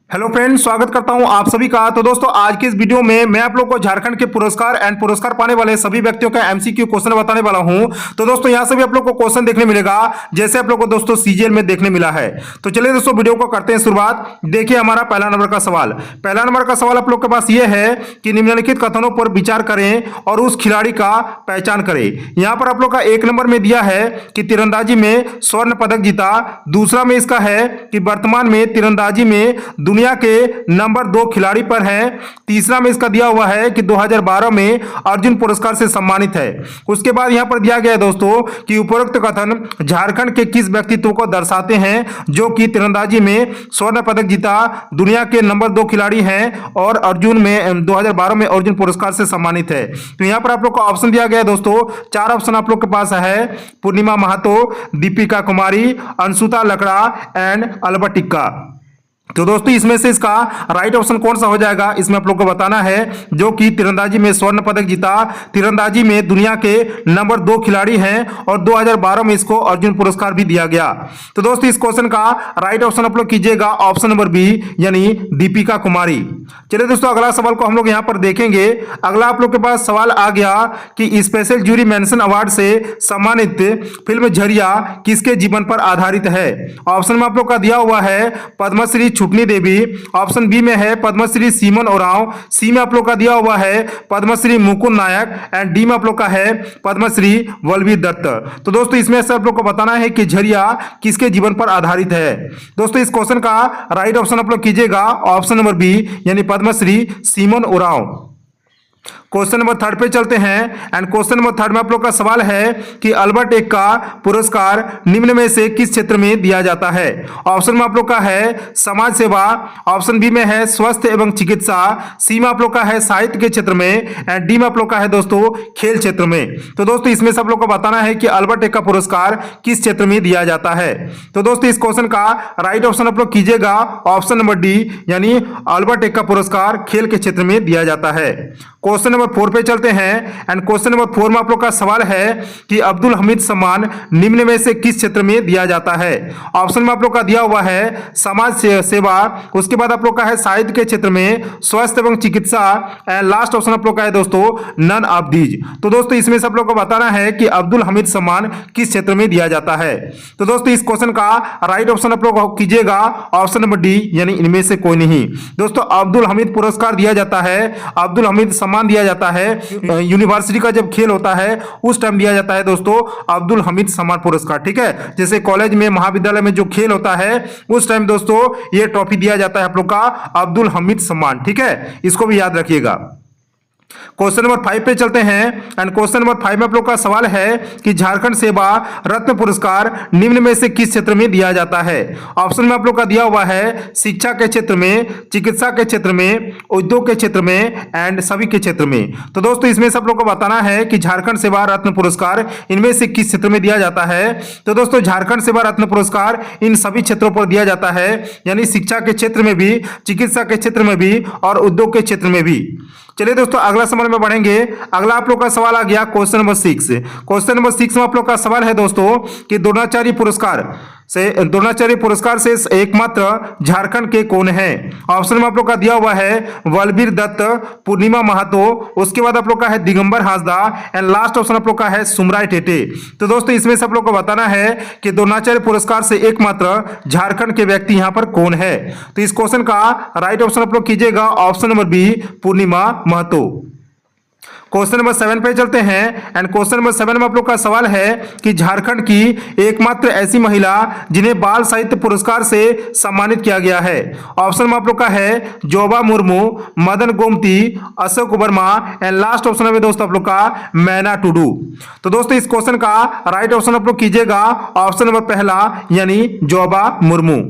Hello friends, स्वागत करता हूं आप सभी का। तो दोस्तों, आज के इस वीडियो में मैं आप लोग को झारखंड के पुरस्कार एंड पुरस्कार पाने वाले सभी व्यक्तियों का एमसीक्यू क्वेश्चन बताने वाला हूं। तो दोस्तों, यहां से भी आप लोग को क्वेश्चन देखने मिलेगा जैसे आप लोग को दोस्तों सीजीएल में देखने मिला है। तो चलिए दोस्तों, वीडियो को करते हैं शुरुआत। देखिए हमारा पहला नंबर का सवाल। पहला नंबर का सवाल आप लोग के पास यह है कि निम्नलिखित कथनों पर विचार करें और उस खिलाड़ी का पहचान करें। यहां पर आप लोग का एक नंबर में दिया है कि तीरंदाजी में स्वर्ण पदक जीता। दूसरा में इसका है कि वर्तमान में तीरंदाजी में दुनिया के नंबर 2 खिलाड़ी पर है। तीसरा में इसका दिया हुआ है कि 2012 में अर्जुन पुरस्कार से सम्मानित है। उसके बाद यहां पर दिया गया है दोस्तों कि उपरोक्त कथन झारखंड के किस व्यक्तित्व को दर्शाते हैं जो कि तीरंदाजी में स्वर्ण पदक जीता, दुनिया के नंबर 2 खिलाड़ी हैं और अर्जुन में 2012 में अर्जुन पुरस्कार से सम्मानित है। तो यहां पर आप लोग को ऑप्शन दिया गया है दोस्तों। 4 ऑप्शन आप लोग के पास है, पूर्णिमा महतो, दीपिका कुमारी, अंशुता लकड़ा एंड अल्बर्ट टिक्का। तो दोस्तों, इसमें से इसका राइट ऑप्शन कौन सा हो जाएगा, इसमें आप लोग को बताना है। जो कि तीरंदाजी में स्वर्ण पदक जीता, तीरंदाजी में दुनिया के नंबर 2 खिलाड़ी हैं और 2012 में इसको अर्जुन पुरस्कार भी दिया गया। तो दोस्तों, इस क्वेश्चन का राइट ऑप्शन आप लोग कीजिएगा ऑप्शन नंबर बी, यानी दीपिका कुमारी। चलिए दोस्तों, अगला सवाल को हम लोग यहां पर देखेंगे। अगला आप लोग के पास सवाल आ गया कि स्पेशल जूरी मेंशन अवार्ड से सम्मानित फिल्म झरिया किसके जीवन पर आधारित है। ऑप्शन में आप लोग का दिया हुआ है पद्मश्री छुटनी देवी, ऑप्शन बी में है पद्मश्री सीमन ओरांव, सी में आप लोग का दिया हुआ है पद्मश्री मुकुंद नायक एंड डी में आप लोग का है पद्मश्री बलवीर दत्त। तो दोस्तों, इसमें से आप लोग को बताना है कि झरिया किसके जीवन पर आधारित है। दोस्तों, इस क्वेश्चन का राइट ऑप्शन आप लोग कीजिएगा ऑप्शन नंबर बी, यानी पद्मश्री सीमन ओरांव। क्वेश्चन नंबर 3 पे चलते हैं एंड क्वेश्चन नंबर 3 में आप लोग का सवाल है कि अल्बर्ट एक का पुरस्कार निम्न में से किस क्षेत्र में दिया जाता है। ऑप्शन में आप लोग का है समाज सेवा, ऑप्शन बी में है स्वास्थ्य एवं चिकित्सा, सी में आप लोग का है साहित्य के क्षेत्र में एंड डी में आप लोग का है दोस्तों खेल क्षेत्र में। तो दोस्तों, इसमें से आप लोग को बताना है कि अल्बर्ट एक का पुरस्कार किस क्षेत्र में दिया जाता है। तो दोस्तों, इस क्वेश्चन का राइट ऑप्शन आप लोग कीजिएगा ऑप्शन नंबर डी, यानी अल्बर्ट एक का पुरस्कार खेल के क्षेत्र में दिया जाता है। क्वेश्चन नंबर 4 पे चलते हैं एंड क्वेश्चन नंबर 4 में आप लोग का सवाल है कि अब्दुल हमीद सम्मान निम्न में से किस क्षेत्र में दिया जाता है। ऑप्शन में आप लोग का दिया हुआ है समाज सेवा, उसके बाद आप लोग का है साहित्य के क्षेत्र में, स्वास्थ्य एवं चिकित्सा एंड लास्ट ऑप्शन आप लोग का है दोस्तों नन ऑफ दीज। तो दोस्तों, इसमें से आप लोग को बताना है कि अब्दुल हमीद सम्मान किस क्षेत्र में दिया जाता है। तो दोस्तों, इस क्वेश्चन का राइट ऑप्शन आप लोग कीजिएगा ऑप्शन नंबर डी, यानी इनमें से कोई नहीं। दोस्तों, अब्दुल हमीद पुरस्कार दिया जाता है, अब्दुल हमीद सम्मान दिया जाता है यूनिवर्सिटी का जब खेल होता है उस टाइम दिया जाता है दोस्तों अब्दुल हमीद सम्मान पुरस्कार। ठीक है, जैसे कॉलेज में महाविद्यालय में जो खेल होता है उस टाइम दोस्तों ये ट्रॉफी दिया जाता है आप लोग का अब्दुल हमीद सम्मान। ठीक है, इसको भी याद रखिएगा। क्वेश्चन नंबर 5 पे चलते हैं एंड क्वेश्चन नंबर 5 में आप लोग का सवाल है कि झारखंड सेवा रत्न पुरस्कार निम्न में से किस क्षेत्र में दिया जाता है। ऑप्शन में आप लोग का दिया हुआ है शिक्षा के क्षेत्र में, चिकित्सा के क्षेत्र में, उद्योग के क्षेत्र में एंड सभी के क्षेत्र में। तो दोस्तों, इसमें से आप लोग को बताना है कि झारखंड सेवा रत्न पुरस्कार इनमें से किस क्षेत्र में दिया जाता है। तो दोस्तों, झारखंड सेवा रत्न पुरस्कार इन सभी क्षेत्रों पर दिया जाता है, यानी शिक्षा के क्षेत्र में भी, चिकित्सा के क्षेत्र में भी और उद्योग के क्षेत्र में भी। चलिए दोस्तों, अगला सवाल में बढ़ेंगे। अगला आप लोग का सवाल आ गया क्वेश्चन नंबर 6। क्वेश्चन नंबर 6 में आप लोग का सवाल है दोस्तों कि द्रोणाचार्य पुरस्कार से एकमात्र झारखंड के कौन है। ऑप्शन में आप लोग का दिया हुआ है बलवीर दत्त, पूर्णिमा महतो, उसके बाद आप लोग का है Digambar Hansda and last option आप लोग का है सुमराय टेटे। तो दोस्तों, इसमें से आप लोग को बताना है कि द्रोणाचार्य पुरस्कार से एकमात्र झारखंड के व्यक्ति यहां पर कौन है। तो इस क्वेश्चन का राइट ऑप्शन आप लोग कीजिएगा ऑप्शन नंबर बी, पूर्णिमा महतो। क्वेश्चन नंबर 7 पे चलते हैं एंड क्वेश्चन नंबर 7 में आप लोग का सवाल है कि झारखंड की एकमात्र ऐसी महिला जिन्हें बाल साहित्य पुरस्कार से सम्मानित किया गया है। ऑप्शन में आप लोग का है Joba Murmu, Madan Gomti, Ashok Verma and last option में दोस्तों आप लोग का मैना टुडू। तो दोस्तों, इस क्वेश्चन का राइट ऑप्शन आप लोग कीजिएगा ऑप्शन नंबर पहला, यानी जोबा मुर्मू।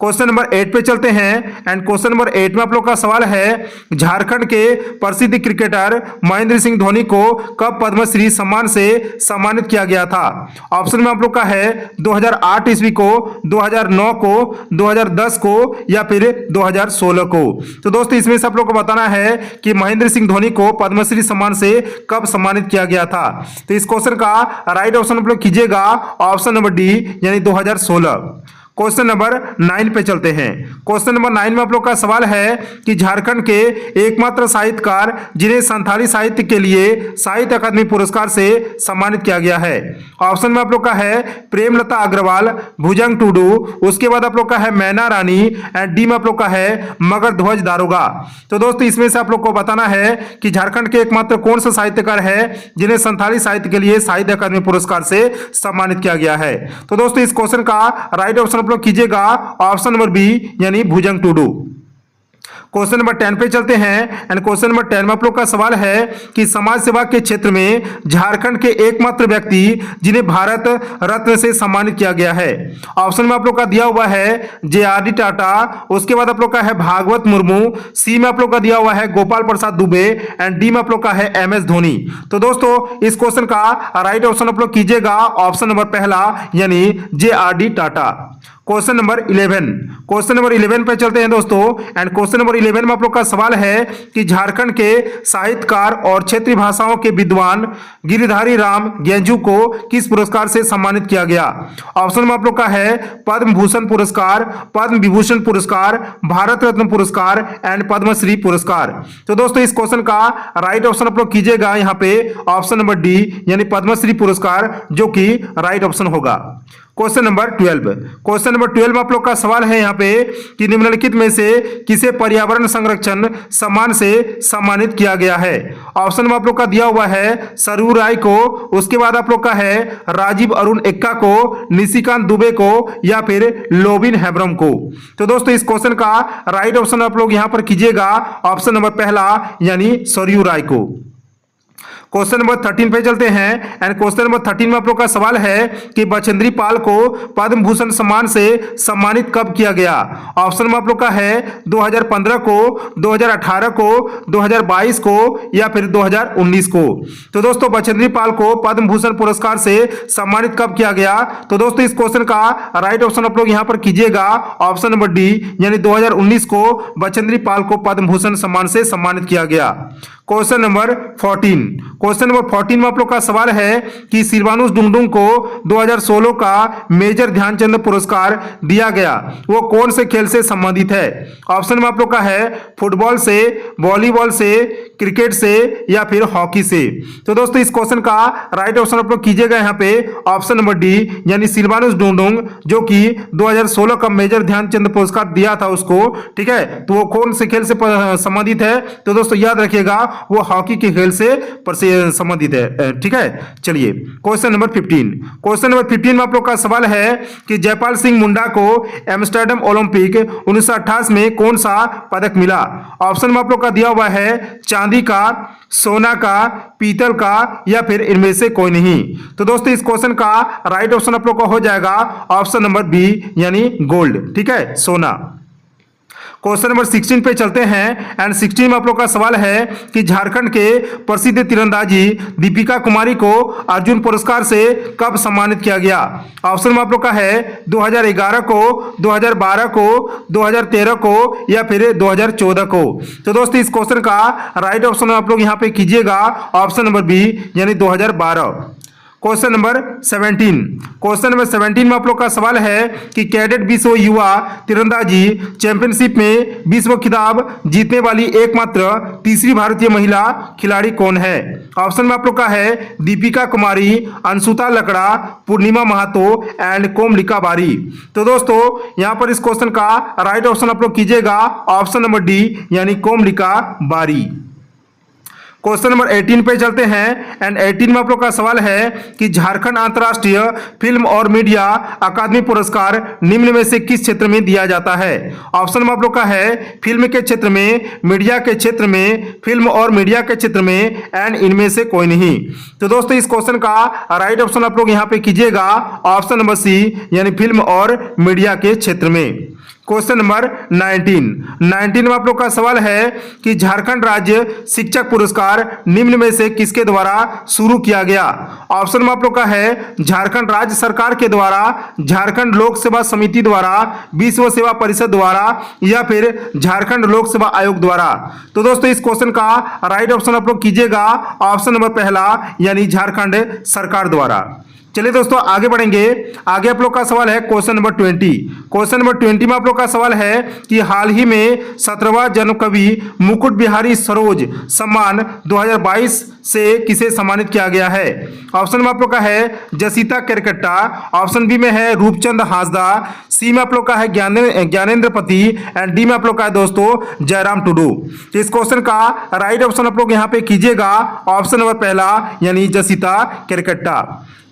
क्वेश्चन नंबर 8 पे चलते हैं एंड क्वेश्चन नंबर 8 में आप लोग का सवाल है झारखंड के प्रसिद्ध क्रिकेटर महेंद्र सिंह धोनी को कब पद्मश्री सम्मान से सम्मानित किया गया था। ऑप्शन में आप लोग का है 2008 ईस्वी को, 2009 को, 2010 को या फिर 2016 को। तो दोस्तों, इसमें से आप लोग को बताना है कि महेंद्र सिंह धोनी को पद्मश्री सम्मान से कब सम्मानित किया गया था। तो इस क्वेश्चन का राइट ऑप्शन आप लोग कीजिएगा ऑप्शन नंबर डी, यानी 2016। क्वेश्चन नंबर 9 पे चलते हैं। क्वेश्चन नंबर 9 में आप लोग का सवाल है कि झारखंड के एकमात्र साहित्यकार जिन्हें संथाली साहित्य के लिए साहित्य अकादमी पुरस्कार से सम्मानित किया गया है। ऑप्शन में आप लोग का है प्रेमलता अग्रवाल, भुजंग टुडू, उसके बाद आप लोग का है मैना रानी एंड डी में आप लोग का है मगर ध्वज दारोगा। तो दोस्तों इसमें से आप लोग को बताना है कि झारखंड के एकमात्र कौन सा साहित्यकार है जिन्हें संथाली साहित्य के लिए साहित्य अकादमी पुरस्कार से सम्मानित किया गया है। तो दोस्तों इस क्वेश्चन का राइट ऑप्शन आप लोग कीजिएगा ऑप्शन नंबर बी यानी भुजंग टुडू। क्वेश्चन नंबर 10 पे चलते हैं एंड क्वेश्चन नंबर 10 में आप लोग का सवाल है कि समाज सेवा के क्षेत्र में झारखंड के एकमात्र व्यक्ति जिन्हें भारत रत्न से सम्मानित किया गया है। ऑप्शन में आप लोग का दिया हुआ है जे.आर.डी. टाटा, उसके बाद आप लोग का है भागवत मुर्मू, सी में आप लोग का दिया हुआ है गोपाल प्रसाद दुबे एंड डी में आप लोग का है एम.एस. धोनी। तो दोस्तों इस क्वेश्चन का राइट ऑप्शन आप लोग कीजिएगा ऑप्शन नंबर पहला यानी जे.आर.डी. टाटा। क्वेश्चन नंबर 11 पे चलते हैं दोस्तों एंड क्वेश्चन नंबर 11 में आप लोग का सवाल है कि झारखंड के साहित्यकार और क्षेत्रीय भाषाओं के विद्वान गिरिधारी राम गेंजू को किस पुरस्कार से सम्मानित किया गया। ऑप्शन में आप लोग का है पद्म भूषण पुरस्कार, पद्म विभूषण पुरस्कार, भारत रत्न पुरस्कार एंड पद्मश्री पुरस्कार। तो दोस्तों इस क्वेश्चन का राइट ऑप्शन आप लोग कीजिएगा यहाँ पे ऑप्शन नंबर डी यानी पद्मश्री पुरस्कार, जो कि राइट ऑप्शन होगा। क्वेश्चन नंबर 12 में आप लोग का सवाल है यहाँ पे कि निम्नलिखित में से किसे पर्यावरण संरक्षण सम्मान से सम्मानित किया गया है। ऑप्शन में आप लोग का दिया हुआ है सरयू राय को, उसके बाद आप लोग का है राजीव अरुण एक्का को, निशिकांत दुबे को या फिर लोबिन हेब्रम को। तो दोस्तों इस क्वेश्चन का राइट ऑप्शन आप लोग यहाँ पर कीजिएगा ऑप्शन नंबर पहला यानी सरयू राय को। क्वेश्चन नंबर 13 पे चलते हैं एंड क्वेश्चन नंबर 13 में आप लोग का सवाल है कि बचेंद्री पाल को पद्म भूषण सम्मान से सम्मानित कब किया गया। ऑप्शन में आप लोग का है 2015 को, 2018 को, 2022 को या फिर 2019 को। तो दोस्तों बचेंद्री पाल को पद्म भूषण पुरस्कार से सम्मानित कब किया गया। तो दोस्तों इस क्वेश्चन का राइट ऑप्शन आप लोग यहाँ पर कीजिएगा ऑप्शन नंबर डी यानी 2019 को बचेंद्री पाल को पद्म भूषण सम्मान से सम्मानित किया गया। क्वेश्चन नंबर 14 में आप लोग का सवाल है कि सिलवानुस डुंगडुंग को 2016 का मेजर ध्यानचंद पुरस्कार दिया गया, वो कौन से खेल से संबंधित है। ऑप्शन में आप लोग का है फुटबॉल से, वॉलीबॉल से, क्रिकेट से या फिर हॉकी से। तो दोस्तों इस क्वेश्चन का राइट ऑप्शन आप लोग कीजिएगा यहाँ पे ऑप्शन नंबर डी यानी सिलवानुस डुंगडुंग, जो कि 2016 का मेजर ध्यानचंद पुरस्कार दिया था उसको, ठीक है। तो वो कौन से खेल से संबंधित है। तो दोस्तों याद रखिएगा वो हॉकी के खेल से संबंधित है, ठीक है। चलिए क्वेश्चन नंबर 15 में आप लोग का सवाल है कि जयपाल सिंह मुंडा को एम्स्टर्डम ओलंपिक 1928 में कौन सा पदक मिला। ऑप्शन में आप लोग का दिया हुआ है चांदी का, सोना का, पीतल का या फिर इनमें से कोई नहीं। तो दोस्तों इस क्वेश्चन का राइट ऑप्शन आप लोग का हो जाएगा ऑप्शन नंबर बी यानी गोल्ड, ठीक है, सोना। क्वेश्चन नंबर 16 पे चलते हैं एंड 16 में आप लोग का सवाल है कि झारखंड के प्रसिद्ध तीरंदाजी दीपिका कुमारी को अर्जुन पुरस्कार से कब सम्मानित किया गया। ऑप्शन में आप लोग का है 2011 को, 2012 को, 2013 को या फिर 2014 को। तो दोस्तों इस क्वेश्चन का राइट ऑप्शन आप लोग यहाँ पे कीजिएगा ऑप्शन नंबर बी यानी 2012। क्वेश्चन नंबर 17 में आप लोग का सवाल है कि कैडेट विश्व युवा तीरंदाजी चैंपियनशिप में विश्व खिताब जीतने वाली एकमात्र तीसरी भारतीय महिला खिलाड़ी कौन है। ऑप्शन में आप लोग का है दीपिका कुमारी, अंशुता लकड़ा, पूर्णिमा महातो एंड कोमलिका बारी। तो दोस्तों यहाँ पर इस क्वेश्चन का राइट ऑप्शन आप लोग कीजिएगा ऑप्शन नंबर डी यानी कोमलिका बारी। क्वेश्चन नंबर 18 पे चलते हैं एंड 18 में आप लोग का सवाल है कि झारखंड अंतर्राष्ट्रीय फिल्म और मीडिया अकादमी पुरस्कार निम्न में से किस क्षेत्र में दिया जाता है। ऑप्शन में आप लोग का है फिल्म के क्षेत्र में, मीडिया के क्षेत्र में, फिल्म और मीडिया के क्षेत्र में एंड इनमें से कोई नहीं। तो दोस्तों इस क्वेश्चन का राइट ऑप्शन आप लोग यहाँ पे कीजिएगा ऑप्शन नंबर सी यानी फिल्म और मीडिया के क्षेत्र में। क्वेश्चन नंबर 19 में आप लोग का सवाल है कि झारखंड राज्य शिक्षक पुरस्कार निम्न में से किसके द्वारा शुरू किया गया। ऑप्शन में आप लोग का है झारखंड राज्य सरकार के द्वारा, झारखंड लोक सेवा समिति द्वारा, विश्व सेवा परिषद द्वारा या फिर झारखंड लोक सेवा आयोग द्वारा। तो दोस्तों इस क्वेश्चन का राइट ऑप्शन आप लोग कीजिएगा ऑप्शन नंबर पहला यानी झारखंड सरकार द्वारा। चलिए दोस्तों आगे बढ़ेंगे। आगे आप लोग का सवाल है क्वेश्चन नंबर 20। क्वेश्चन नंबर 20 में आप लोग का सवाल है कि हाल ही में 17वां जन्म कवि मुकुट बिहारी सरोज सम्मान 2022 से किसे सम्मानित किया गया है। ऑप्शन में आप लोग का है जसीता केरकेट्टा, ऑप्शन बी में है रूपचंद हांसदा, सी में आप लोग का है ज्ञानेंद्र पति एंड डी में आप लोग का है दोस्तों जयराम टुडू। तो इस क्वेश्चन का राइट ऑप्शन आप लोग यहाँ पे कीजिएगा ऑप्शन नंबर पहला यानी Jacinta Kerketta.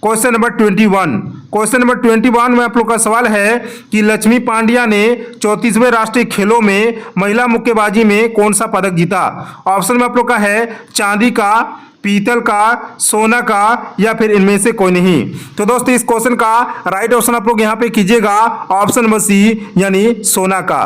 Question number 21। Question number 21 में आप लोग का सवाल है कि लक्ष्मी पांड्या ने 34वें राष्ट्रीय खेलों में महिला मुक्केबाजी में कौन सा पदक जीता। ऑप्शन में आप लोग का है चांदी का, पीतल का, सोना का या फिर इनमें से कोई नहीं। तो दोस्तों इस क्वेश्चन का राइट ऑप्शन आप लोग यहाँ पे कीजिएगा ऑप्शन नंबर सी यानी सोना का।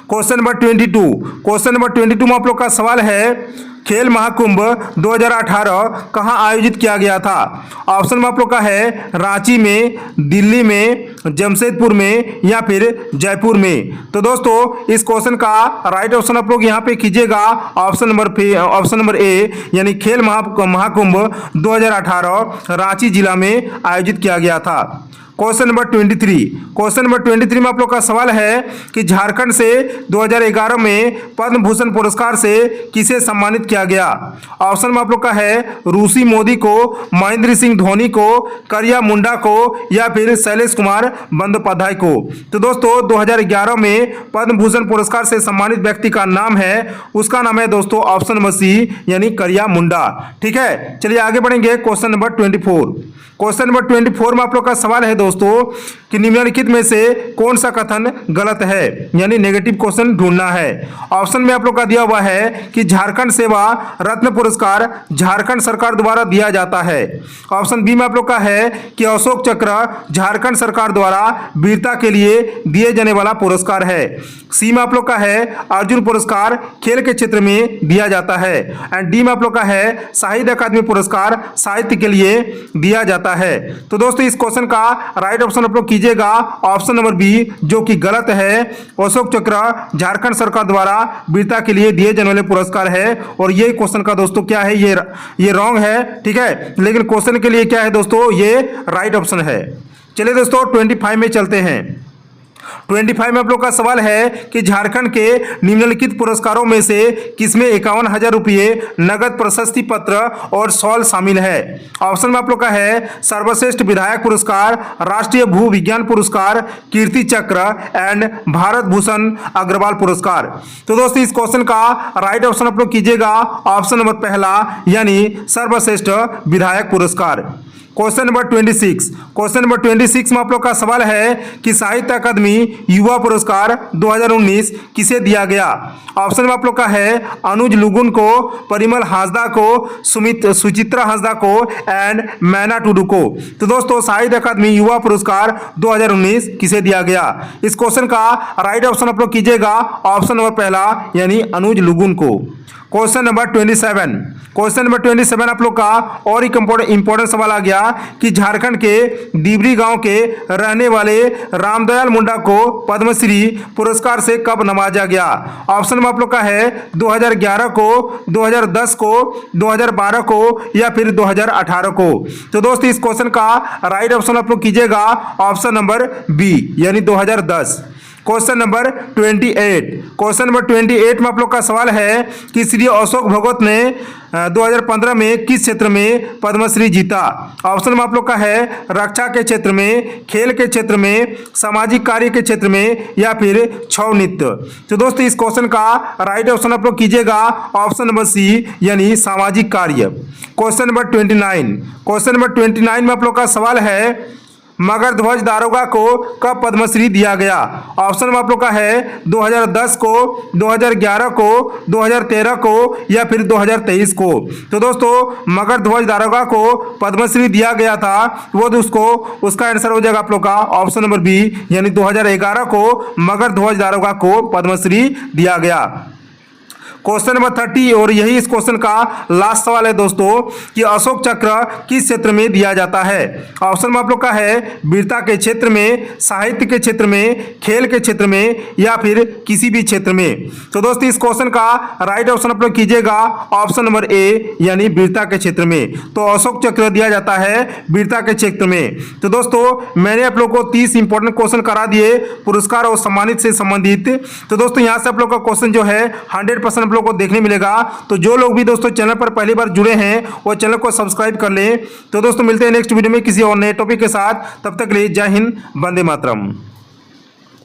Question number 22। क्वेश्चन नंबर 22 में आप लोग का सवाल है खेल महाकुंभ 2018 कहाँ आयोजित किया गया था। ऑप्शन में आप लोग का है रांची में, दिल्ली में, जमशेदपुर में या फिर जयपुर में। तो दोस्तों इस क्वेश्चन का राइट ऑप्शन आप लोग यहाँ पे कीजिएगा ऑप्शन नंबर ए यानी खेल महाकुंभ 2018 रांची जिला में आयोजित किया गया था। Question number 23। क्वेश्चन नंबर 23 में आप लोग का सवाल है कि झारखंड से 2011 में पद्म भूषण पुरस्कार से किसे सम्मानित किया गया। ऑप्शन में आप लोग का है ऋषि मोदी को, महेंद्र सिंह धोनी को, करिया मुंडा को या फिर शैलेश कुमार बंदोपाध्याय को। तो दोस्तों 2011 में पद्म भूषण पुरस्कार से सम्मानित व्यक्ति का नाम है, उसका नाम है दोस्तों ऑप्शन नंबर सी यानी करिया मुंडा। ठीक है, चलिए आगे बढ़ेंगे। Question number 24। क्वेश्चन नंबर 24 में आप लोग का सवाल है दोस्तों कि निम्नलिखित में से कौन सा कथन गलत है, यानी नेगेटिव क्वेश्चन ढूंढना है। ऑप्शन में आप लोग का दिया हुआ है कि झारखंड सेवा रत्न पुरस्कार झारखंड सरकार द्वारा दिया जाता है। ऑप्शन बी में आप लोग का है कि अशोक चक्र झारखंड सरकार द्वारा वीरता के लिए दिए जाने वाला पुरस्कार है। सी में आप लोग का है अर्जुन पुरस्कार खेल के क्षेत्र में दिया जाता है एंड डी में आप लोग का है साहित्य अकादमी पुरस्कार साहित्य के लिए दिया जाता है। तो दोस्तों इस क्वेश्चन का राइट ऑप्शन आप लोग कीजिएगा ऑप्शन नंबर बी जो कि गलत है। अशोक चक्र झारखंड सरकार द्वारा वीरता के लिए दिए जाने वाले पुरस्कार है और ये क्वेश्चन का दोस्तों क्या है, ये रॉन्ग है। ठीक है, लेकिन क्वेश्चन के लिए क्या है दोस्तों, ये राइट ऑप्शन है। चलिए दोस्तों 25 में चलते हैं। 25 में आप लोग का सवाल है कि झारखंड के निम्नलिखित पुरस्कारों में से किसमें 51,000 रुपये नगद प्रशस्ति पत्र और शॉल शामिल है। ऑप्शन में आप लोग का है सर्वश्रेष्ठ विधायक पुरस्कार, राष्ट्रीय भू विज्ञान पुरस्कार, कीर्ति चक्र एंड भारत भूषण अग्रवाल पुरस्कार। तो दोस्तों इस क्वेश्चन का राइट ऑप्शन आप लोग कीजिएगा ऑप्शन नंबर पहला यानी सर्वश्रेष्ठ विधायक पुरस्कार। Question number 26। क्वेश्चन नंबर 26 में आप लोग का सवाल है कि साहित्य अकादमी युवा पुरस्कार 2019 किसे दिया गया। ऑप्शन में आप लोग का है अनुज लुगुन को, परिमल हांसदा को, सुचित्रा हांसदा को एंड मैना टुडू को। तो दोस्तों साहित्य अकादमी युवा पुरस्कार 2019 किसे दिया गया। इस क्वेश्चन का राइट ऑप्शन आप लोग कीजिएगा ऑप्शन नंबर पहला यानी अनुज लुगुन को। Question number 27। क्वेश्चन नंबर 27 आप लोग का और एक इंपॉर्टेंट सवाल आ गया कि झारखंड के डिबरी गांव के रहने वाले रामदयाल मुंडा को पद्मश्री पुरस्कार से कब नवाजा गया। ऑप्शन में आप लोग का है 2011 को, 2010 को, 2012 को या फिर 2018 को। तो दोस्तों इस क्वेश्चन का राइट ऑप्शन आप लोग कीजिएगा ऑप्शन नंबर बी यानी 2010। Question number 28। क्वेश्चन नंबर 28 में आप लोग का सवाल है कि श्री अशोक भगवत ने 2015 में किस क्षेत्र में पद्मश्री जीता। ऑप्शन में आप लोग का है रक्षा के क्षेत्र में, खेल के क्षेत्र में, सामाजिक कार्य के क्षेत्र में या फिर छौ नृत्य। तो दोस्तों इस क्वेश्चन का राइट ऑप्शन आप लोग कीजिएगा ऑप्शन नंबर सी यानी सामाजिक कार्य। Question number 29। क्वेश्चन नंबर 29 में आप लोग का सवाल है मगर ध्वज दारोगा को कब पद्मश्री दिया गया। ऑप्शन में आप लोग का है 2010 को, 2011 को, 2013 को या फिर 2023 को। तो दोस्तों मगर ध्वज दारोगा को पद्मश्री दिया गया था, वो दोस्तों उसका आंसर हो जाएगा आप लोग का ऑप्शन नंबर बी यानी 2011 को मगर ध्वज दारोगा को पद्मश्री दिया गया। क्वेश्चन नंबर 30 और यही इस क्वेश्चन का लास्ट सवाल है दोस्तों कि अशोक चक्र किस क्षेत्र में दिया जाता है। ऑप्शन में आप लोग का है वीरता के क्षेत्र में, साहित्य के क्षेत्र में, खेल के क्षेत्र में या फिर किसी भी क्षेत्र में। तो दोस्तों इस क्वेश्चन का राइट ऑप्शन आप लोग कीजिएगा ऑप्शन नंबर ए यानी वीरता के क्षेत्र में। तो अशोक चक्र दिया जाता है वीरता के क्षेत्र में। तो दोस्तों मैंने आप लोग को 30 इंपॉर्टेंट क्वेश्चन करा दिए पुरस्कार और सम्मानित से संबंधित। तो दोस्तों यहां से आप लोग का क्वेश्चन जो है 100% आप लोग को देखने मिलेगा। तो जो लोग भी दोस्तों चैनल पर पहली बार जुड़े हैं वो चैनल को सब्सक्राइब कर लें। तो दोस्तों मिलते हैं नेक्स्ट वीडियो में किसी और नए टॉपिक के साथ। तब तक के लिए जय हिंद, वंदे मातरम।